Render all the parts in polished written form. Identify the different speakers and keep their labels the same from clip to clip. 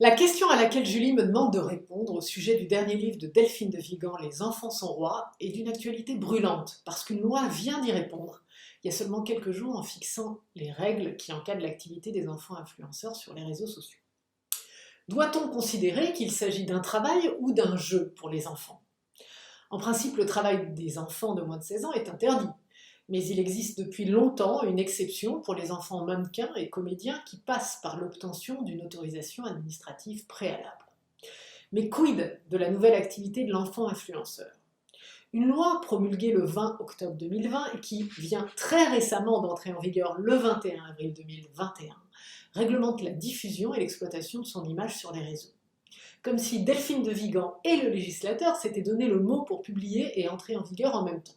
Speaker 1: La question à laquelle Julie me demande de répondre au sujet du dernier livre de Delphine de Vigan, Les enfants sont rois, est d'une actualité brûlante, parce qu'une loi vient d'y répondre, il y a seulement quelques jours, en fixant les règles qui encadrent l'activité des enfants influenceurs sur les réseaux sociaux. Doit-on considérer qu'il s'agit d'un travail ou d'un jeu pour les enfants? En principe, le travail des enfants de moins de 16 ans est interdit, mais il existe depuis longtemps une exception pour les enfants mannequins et comédiens qui passent par l'obtention d'une autorisation administrative préalable. Mais quid de la nouvelle activité de l'enfant influenceur? Une loi promulguée le 20 octobre 2020 et qui vient très récemment d'entrer en vigueur le 21 avril 2021 réglemente la diffusion et l'exploitation de son image sur les réseaux. Comme si Delphine de Vigan et le législateur s'étaient donné le mot pour publier et entrer en vigueur en même temps.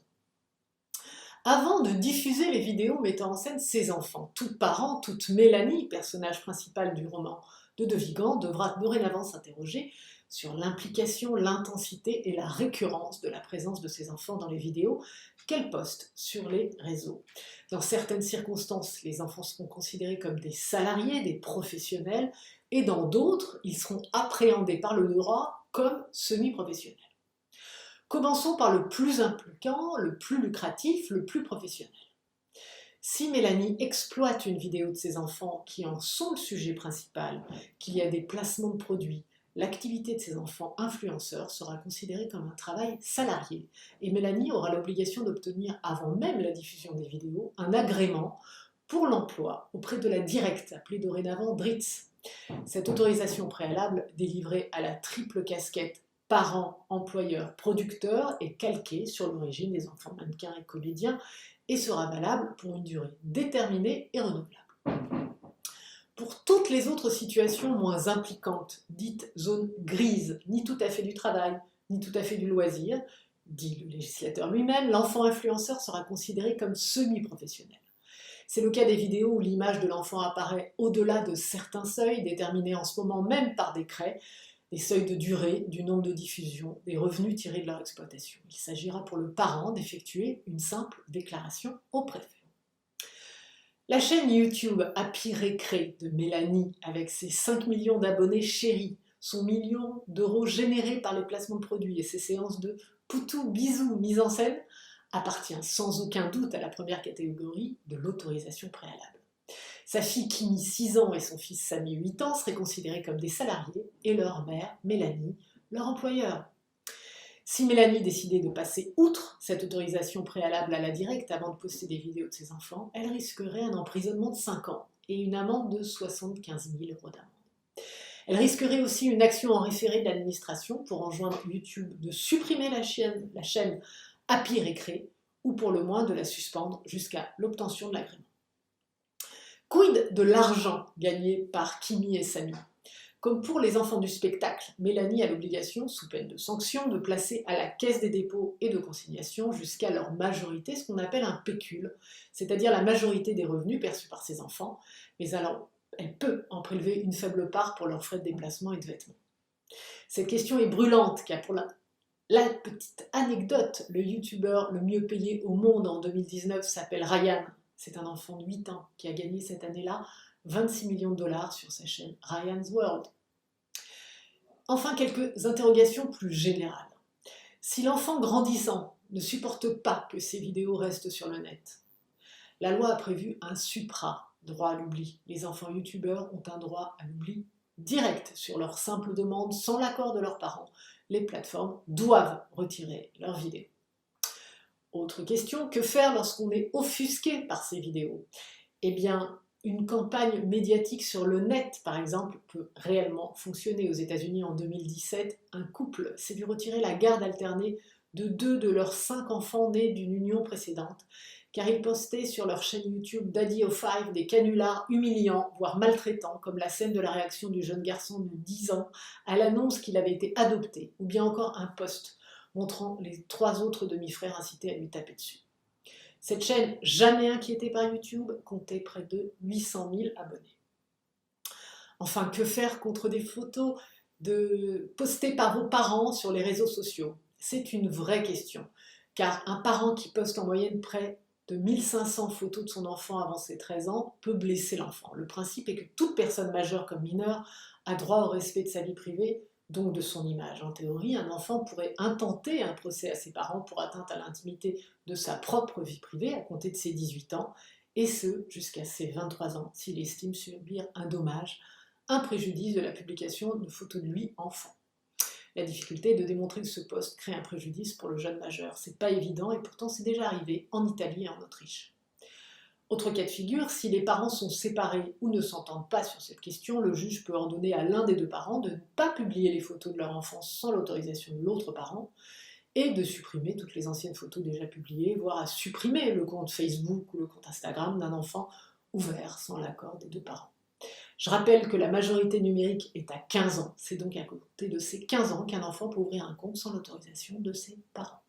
Speaker 1: Avant de diffuser les vidéos mettant en scène ses enfants, tout parent, toute Mélanie, personnage principal du roman de Vigan, devra dorénavant s'interroger sur l'implication, l'intensité et la récurrence de la présence de ses enfants dans les vidéos qu'elle poste sur les réseaux. Dans certaines circonstances, les enfants seront considérés comme des salariés, des professionnels, et dans d'autres, ils seront appréhendés par le droit comme semi-professionnels. Commençons par le plus impliquant, le plus lucratif, le plus professionnel. Si Mélanie exploite une vidéo de ses enfants qui en sont le sujet principal, qu'il y a des placements de produits, l'activité de ses enfants influenceurs sera considérée comme un travail salarié et Mélanie aura l'obligation d'obtenir, avant même la diffusion des vidéos, un agrément pour l'emploi auprès de la Directe, appelée dorénavant DRITS. Cette autorisation préalable, délivrée à la triple casquette parents, employeurs, producteurs, est calquée sur l'origine des enfants mannequins et comédiens et sera valable pour une durée déterminée et renouvelable. Pour toutes les autres situations moins impliquantes, dites zones grises, ni tout à fait du travail, ni tout à fait du loisir, dit le législateur lui-même, l'enfant influenceur sera considéré comme semi-professionnel. C'est le cas des vidéos où l'image de l'enfant apparaît au-delà de certains seuils, déterminés en ce moment même par décret, des seuils de durée, du nombre de diffusions, des revenus tirés de leur exploitation. Il s'agira pour le parent d'effectuer une simple déclaration au préfet. La chaîne YouTube Happy Récré de Mélanie, avec ses 5 millions d'abonnés chéris, son million d'euros générés par les placements de produits et ses séances de poutou bisous mise en scène, appartient sans aucun doute à la première catégorie de l'autorisation préalable. Sa fille Kimi, 6 ans, et son fils Samy, 8 ans, seraient considérés comme des salariés et leur mère, Mélanie, leur employeur. Si Mélanie décidait de passer outre cette autorisation préalable à la Directe avant de poster des vidéos de ses enfants, elle risquerait un emprisonnement de 5 ans et une amende de 75 000 € d'amende. Elle risquerait aussi une action en référé de l'administration pour enjoindre YouTube de supprimer la chaîne Happy Récré ou pour le moins de la suspendre jusqu'à l'obtention de l'agrément. Quid de l'argent gagné par Kimi et Samy? Comme pour les enfants du spectacle, Mélanie a l'obligation, sous peine de sanction, de placer à la caisse des dépôts et de consignation jusqu'à leur majorité ce qu'on appelle un pécule, c'est-à-dire la majorité des revenus perçus par ses enfants, mais alors elle peut en prélever une faible part pour leurs frais de déplacement et de vêtements. Cette question est brûlante car pour la petite anecdote, le youtubeur le mieux payé au monde en 2019 s'appelle Ryan. C'est un enfant de 8 ans qui a gagné cette année-là 26 millions de dollars sur sa chaîne Ryan's World. Enfin, quelques interrogations plus générales. Si l'enfant grandissant ne supporte pas que ses vidéos restent sur le net, la loi a prévu un supra-droit à l'oubli. Les enfants youtubeurs ont un droit à l'oubli direct sur leur simple demande, sans l'accord de leurs parents. Les plateformes doivent retirer leurs vidéos. Autre question, que faire lorsqu'on est offusqué par ces vidéos? Eh bien, une campagne médiatique sur le net, par exemple, peut réellement fonctionner. Aux États-Unis, en 2017, un couple s'est vu retirer la garde alternée de 2 de leurs 5 enfants nés d'une union précédente, car ils postaient sur leur chaîne YouTube Daddy05 des canulars humiliants, voire maltraitants, comme la scène de la réaction du jeune garçon de 10 ans à l'annonce qu'il avait été adopté, ou bien encore un post montrant les 3 autres demi-frères incités à lui taper dessus. Cette chaîne, jamais inquiétée par YouTube, comptait près de 800 000 abonnés. Enfin, que faire contre des photos postées par vos parents sur les réseaux sociaux? C'est une vraie question, car un parent qui poste en moyenne près de 1500 photos de son enfant avant ses 13 ans peut blesser l'enfant. Le principe est que toute personne majeure comme mineure a droit au respect de sa vie privée, donc de son image. En théorie, un enfant pourrait intenter un procès à ses parents pour atteinte à l'intimité de sa propre vie privée à compter de ses 18 ans, et ce, jusqu'à ses 23 ans, s'il estime subir un dommage, un préjudice de la publication de photos de lui enfant. La difficulté est de démontrer que ce poste crée un préjudice pour le jeune majeur. C'est pas évident et pourtant c'est déjà arrivé en Italie et en Autriche. Autre cas de figure, si les parents sont séparés ou ne s'entendent pas sur cette question, le juge peut ordonner à l'un des deux parents de ne pas publier les photos de leur enfant sans l'autorisation de l'autre parent et de supprimer toutes les anciennes photos déjà publiées, voire à supprimer le compte Facebook ou le compte Instagram d'un enfant ouvert sans l'accord des deux parents. Je rappelle que la majorité numérique est à 15 ans, c'est donc à compter de ces 15 ans qu'un enfant peut ouvrir un compte sans l'autorisation de ses parents.